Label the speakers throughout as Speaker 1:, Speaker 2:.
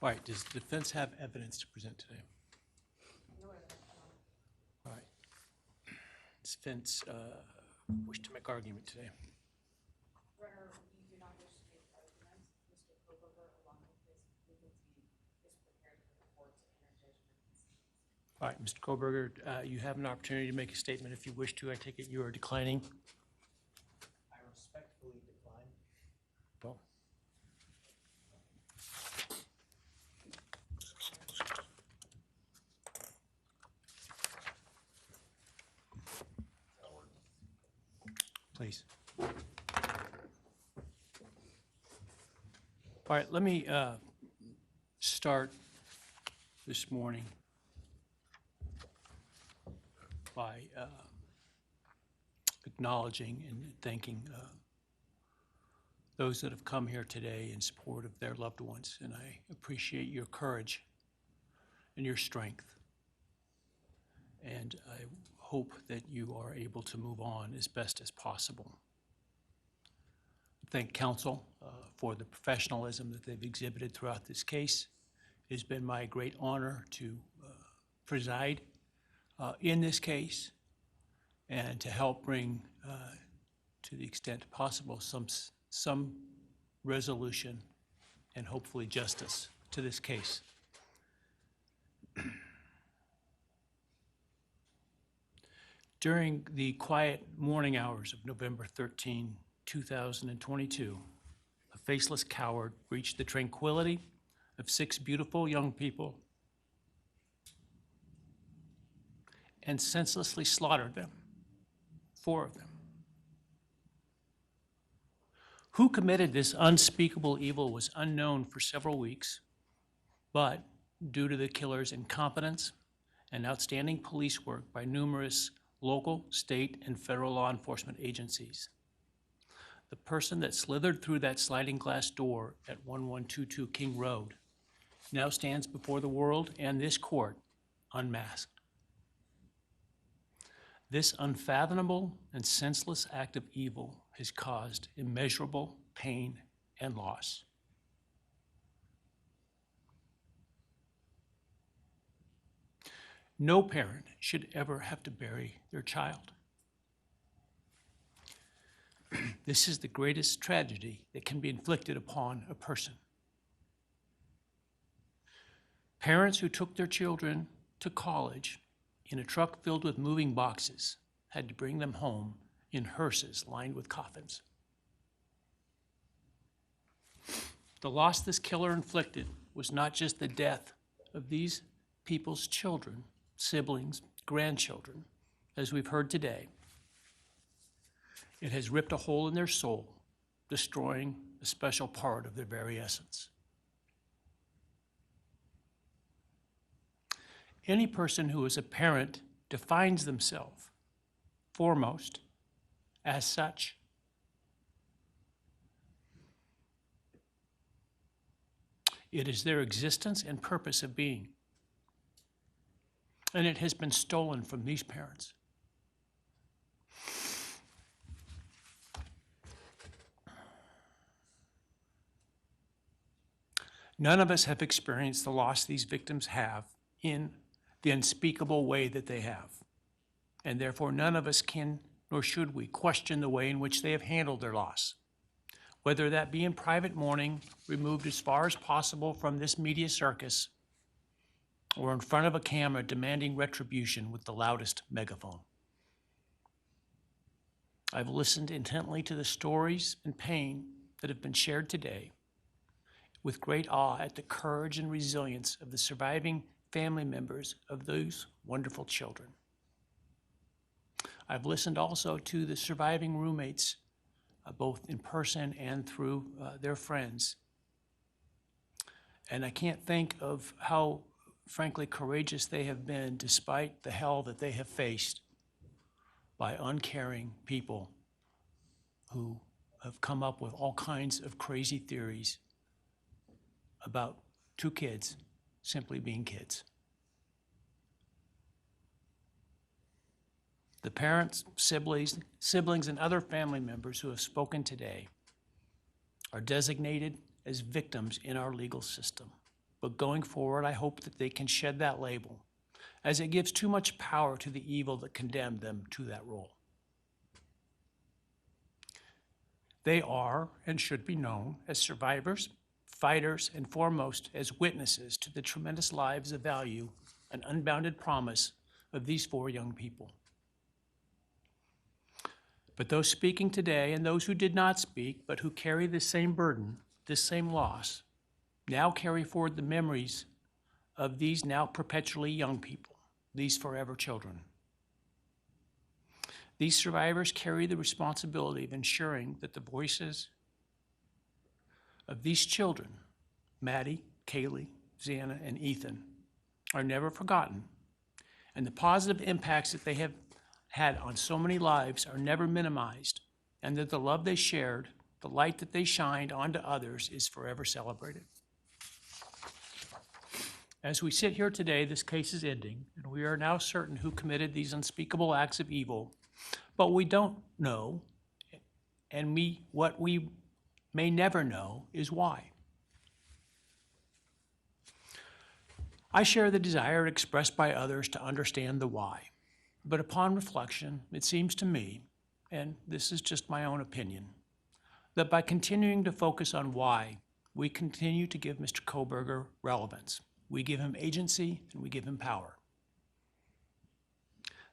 Speaker 1: All right, does the defense have evidence to present today? All right. Does defense wish to make argument today?
Speaker 2: Your Honor, we do not wish to make arguments. Mr. Kohberger, along with his legal team, is prepared for the court to enter judgment.
Speaker 1: All right, Mr. Kohberger, you have an opportunity to make a statement if you wish to. I take it you are declining.
Speaker 3: I respectfully decline.
Speaker 1: Well, please. All right, let me start this morning by acknowledging and thanking those that have come here today in support of their loved ones, and I appreciate your courage and your strength. And I hope that you are able to move on as best as possible. Thank counsel for the professionalism that they've exhibited throughout this case. It has been my great honor to preside in this case and to help bring, to the extent possible, some resolution and hopefully justice to this case. During the quiet morning hours of November 13, 2022, a faceless coward breached the tranquility of 6 beautiful young people and senselessly slaughtered them, 4 of them. Who committed this unspeakable evil was unknown for several weeks, but due to the killer's incompetence and outstanding police work by numerous local, state, and federal law enforcement agencies, the person that slithered through that sliding glass door at 1122 King Road now stands before the world and this court unmasked. This unfathomable and senseless act of evil has caused immeasurable pain and loss. No parent should ever have to bury their child. This is the greatest tragedy that can be inflicted upon a person. Parents who took their children to college in a truck filled with moving boxes had to bring them home in hearses lined with coffins. The loss this killer inflicted was not just the death of these people's children, siblings, grandchildren, as we've heard today. It has ripped a hole in their soul, destroying a special part of their very essence. Any person who is a parent defines themselves foremost as such. It is their existence and purpose of being. And it has been stolen from these parents. None of us have experienced the loss these victims have in the unspeakable way that they have. And therefore, none of us can, nor should we, question the way in which they have handled their loss. Whether that be in private mourning, removed as far as possible from this media circus, or in front of a camera demanding retribution with the loudest megaphone. I've listened intently to the stories and pain that have been shared today, with great awe at the courage and resilience of the surviving family members of those wonderful children. I've listened also to the surviving roommates, both in person and through their friends. And I can't think of how, frankly, courageous they have been despite the hell that they have faced by uncaring people who have come up with all kinds of crazy theories about 2 kids simply being kids. The parents, siblings, and other family members who have spoken today are designated as victims in our legal system. but going forward, I hope that they can shed that label, as it gives too much power to the evil that condemned them to that role. They are and should be known as survivors, fighters, and foremost as witnesses to the tremendous lives of value and unbounded promise of these 4 young people. But those speaking today and those who did not speak, but who carry this same burden, this same loss, now carry forward the memories of these now perpetually young people, these forever children. These survivors carry the responsibility of ensuring that the voices of these children, Maddie, Kaylee, Xana, and Ethan, are never forgotten, and the positive impacts that they have had on so many lives are never minimized, and that the love they shared, the light that they shined onto others, is forever celebrated. As we sit here today, this case is ending, and we are now certain who committed these unspeakable acts of evil, but we don't know, and what we may never know is why. I share the desire expressed by others to understand the why, but upon reflection, it seems to me, and this is just my own opinion, that by continuing to focus on why, we continue to give Mr. Kohberger relevance. We give him agency and we give him power.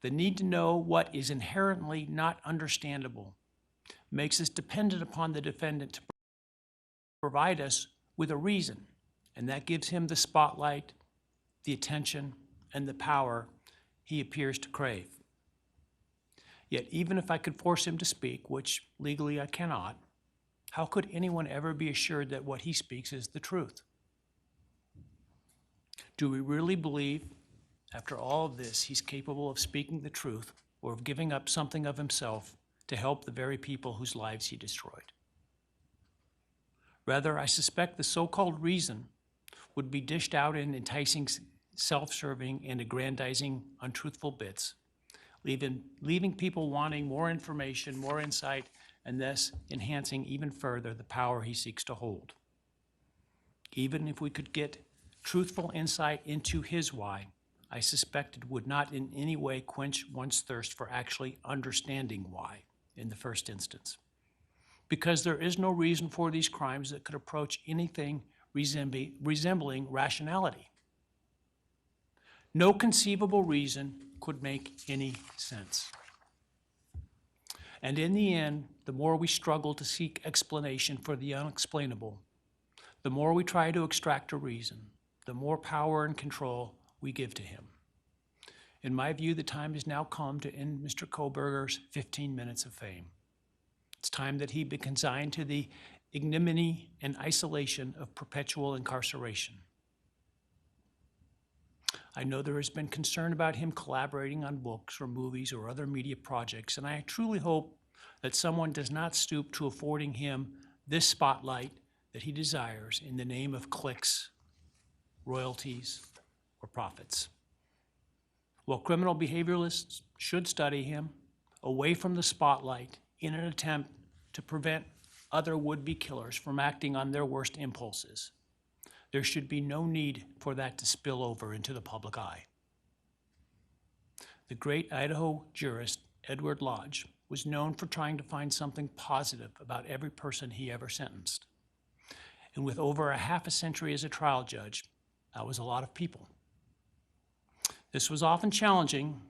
Speaker 1: The need to know what is inherently not understandable makes us dependent upon the defendant to provide us with a reason, and that gives him the spotlight, the attention, and the power he appears to crave. Yet even if I could force him to speak, which legally I cannot, how could anyone ever be assured that what he speaks is the truth? Do we really believe, after all of this, he's capable of speaking the truth or of giving up something of himself to help the very people whose lives he destroyed? Rather, I suspect the so-called reason would be dished out in enticing, self-serving, and aggrandizing untruthful bits, leaving people wanting more information, more insight, and thus enhancing even further the power he seeks to hold. Even if we could get truthful insight into his why, I suspect it would not in any way quench one's thirst for actually understanding why in the first instance. Because there is no reason for these crimes that could approach anything resembling rationality. No conceivable reason could make any sense. And in the end, the more we struggle to seek explanation for the unexplainable, the more we try to extract a reason, the more power and control we give to him. In my view, the time has now come to end Mr. Kohberger's 15 minutes of fame. It's time that he be consigned to the ignominy and isolation of perpetual incarceration. I know there has been concern about him collaborating on books or movies or other media projects, and I truly hope that someone does not stoop to affording him this spotlight that he desires in the name of clicks, royalties, or profits. While criminal behavioralists should study him away from the spotlight in an attempt to prevent other would-be killers from acting on their worst impulses, there should be no need for that to spill over into the public eye. The great Idaho jurist Edward Lodge was known for trying to find something positive about every person he ever sentenced. And with over a half a century as a trial judge, that was a lot of people. This was often challenging,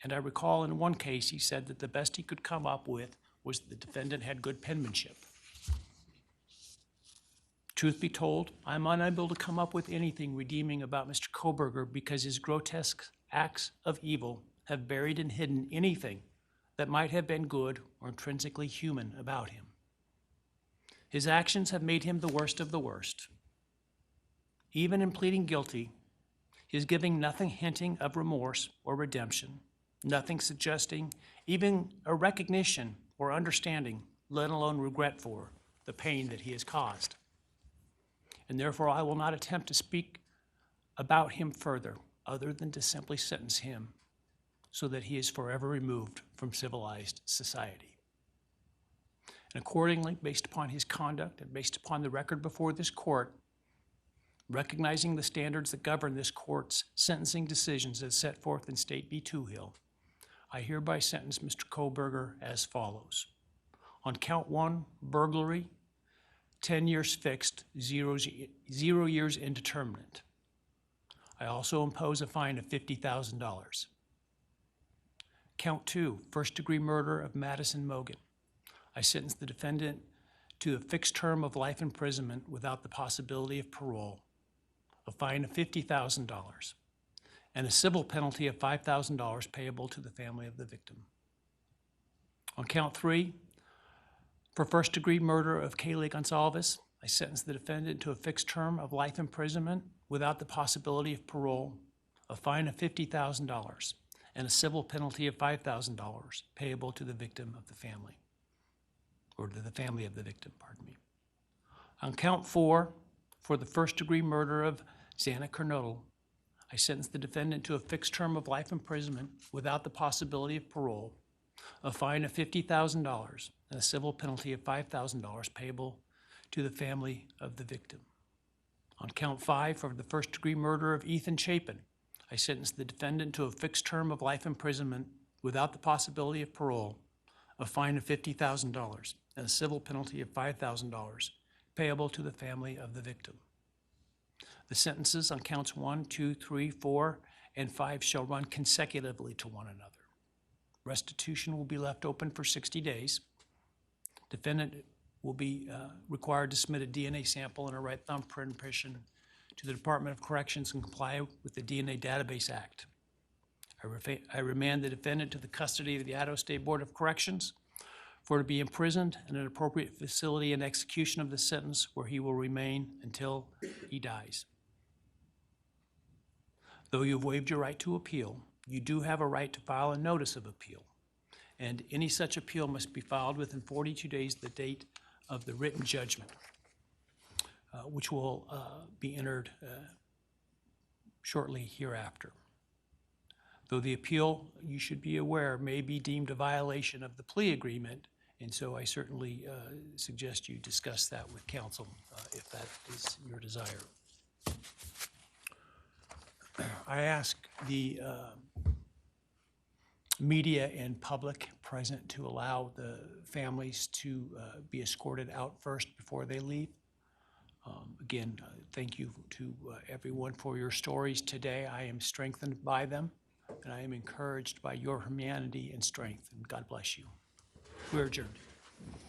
Speaker 1: and I recall in one case he said that the best he could come up with was the defendant had good penmanship. Truth be told, I'm unable to come up with anything redeeming about Mr. Kohberger because his grotesque acts of evil have buried and hidden anything that might have been good or intrinsically human about him. His actions have made him the worst of the worst. Even in pleading guilty, he is giving nothing hinting of remorse or redemption, nothing suggesting even a recognition or understanding, let alone regret for the pain that he has caused. And therefore, I will not attempt to speak about him further, other than to simply sentence him so that he is forever removed from civilized society. And accordingly, based upon his conduct and based upon the record before this court, Recognizing the standards that govern this court's sentencing decisions as set forth in State v. Toohill, I hereby sentence Mr. Kohberger as follows. On count 1, burglary, 10 years fixed, 0 years indeterminate. I also impose a fine of $50,000. Count 2, first-degree murder of Madison Mogen. I sentence the defendant to a fixed term of life imprisonment without the possibility of parole, a fine of $50,000, and a civil penalty of $5,000 payable to the family of the victim. On count 3, for first-degree murder of Kaylee Goncalves, I sentence the defendant to a fixed term of life imprisonment without the possibility of parole, a fine of $50,000, and a civil penalty of $5,000 payable to the victim of the family, or to the family of the victim, pardon me. On count 4, for the first-degree murder of Xana Kernodle, I sentence the defendant to a fixed term of life imprisonment without the possibility of parole, a fine of $50,000, and a civil penalty of $5,000 payable to the family of the victim. On count 5, for the first-degree murder of Ethan Chapin, I sentence the defendant to a fixed term of life imprisonment without the possibility of parole, a fine of $50,000, and a civil penalty of $5,000 payable to the family of the victim. The sentences on counts 1, 2, 3, 4, and 5 shall run consecutively to one another. Restitution will be left open for 60 days. Defendant will be required to submit a DNA sample and a right thumb print impression to the Department of Corrections and comply with the DNA Database Act. I remand the defendant to the custody of the Idaho State Board of Corrections for to be imprisoned in an appropriate facility and execution of the sentence where he will remain until he dies. Though you have waived your right to appeal, you do have a right to file a notice of appeal, and any such appeal must be filed within 42 days of the date of the written judgment, which will be entered shortly hereafter. Though the appeal, you should be aware, may be deemed a violation of the plea agreement, and so I certainly suggest you discuss that with counsel if that is your desire. I ask the media and public present to allow the families to be escorted out first before they leave. Again, thank you to everyone for your stories today. I am strengthened by them, and I am encouraged by your humanity and strength, and God bless you. We're adjourned.